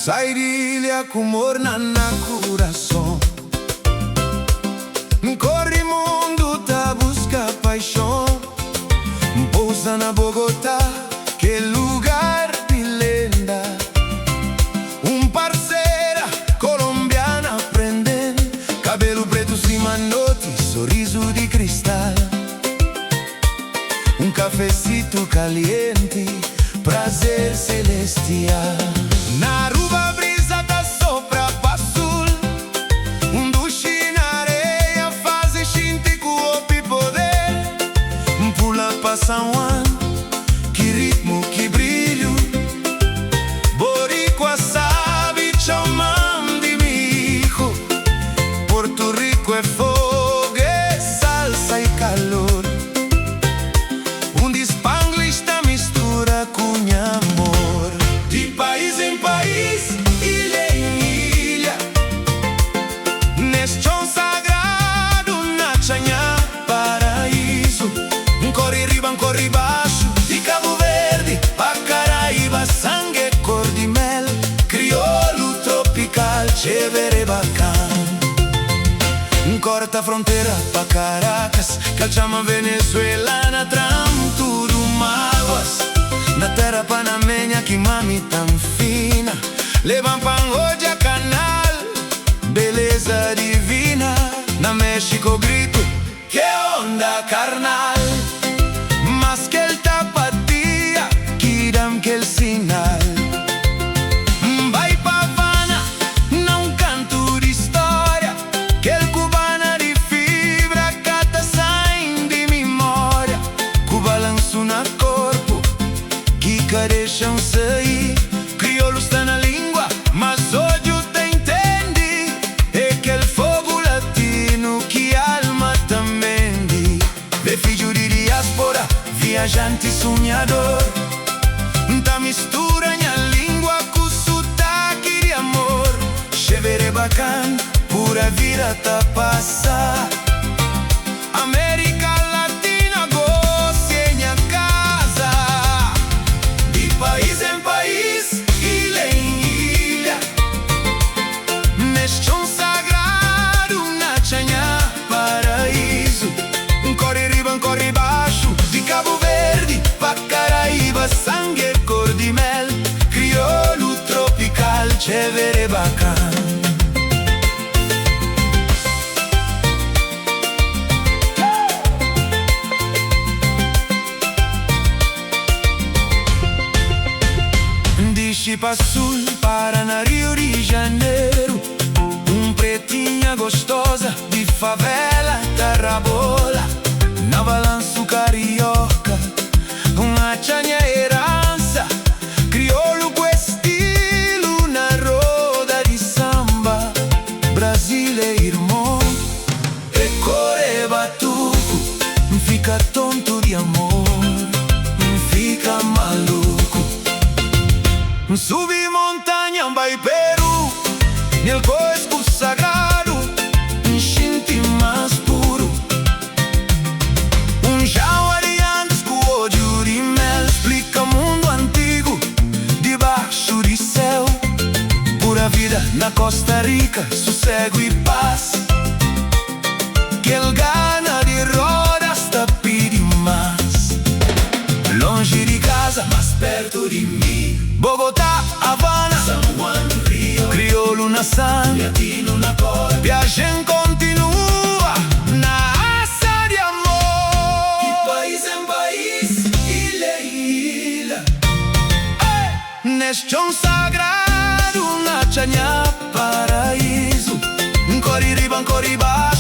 Sairilha com morna na coração. Corre mundo tá busca paixão. Pousa na Bogotá, que lugar de lenda. Parceira colombiana prendendo, cabelo preto cima noite, sorriso de cristal. Cafecito caliente, prazer celestial. Na rua brisa da sopra pra sul, duche na areia faz xinte com o poder. Pula pra San Juan, que ritmo, que brilho. Boricua sabe chamam de mi hijo. Porto Rico é fogo, é salsa e calor. Spanglish da mistura com amor. De país em país, ilha em ilha, neste chão sagrado na Chanha, paraíso. Corre riba, corre baixo, de Cabo Verde pra Caraíba, sangue cor de mel, crioulo tropical, chévere bacán. Corta fronteira pra Caracas, que chama venezuelana, tudo mágoas. Na terra panamenha que mami tão fina, levam pão hoje a canal, beleza divina. Na México grito, que onda carnal. Mas que el tapatia, que dam que el sinal. Vai pa Havana, não canto de história, que el cubana de fibra cata saem de memória. Com balanço na corpo, que deixam sair. Crioulo está na língua, mas hoje eu te entendi. É aquele fogo latino que a alma também diz. De filho de diáspora, viajante sonhador, da mistura minha língua com sotaque de amor. Chévere bacana, pura vida tá passar. América Latina, goce minha casa. De país em país, ilha em ilha, neste chão sagrado na Chanha, paraíso. Corre riba, corre baixo, de Cabo Verde pra Caraíba, sangue cor de mel, crioulo tropical, chévere bacán. Chipa Sul, Paraná, Rio de Janeiro. Pretinha gostosa de favela, terra bola. Na balanço carioca, uma Chanha herança. Crioulo com estilo na roda de samba. Brasil é irmão, e core batuco. Fica tonto de amor, fica maluco. Subi montanha, vai Peru, nel cosco sagrado, xinte mais puro. Jauariantes com ódio de mel, explica mundo antigo, debaixo de céu. Pura vida na Costa Rica, sossego e paz. Que el gana de rodas tá pedindo mais. Longe de casa, mas perto de mim. Bogotá, Havana, San Juan, Rio, crioulo na sangue, latino na cor. Viagem continua na raça de amor. De país em país, ilha em ilha, neste chão sagrado na Chanha, paraíso. Corre riba, corre baixo,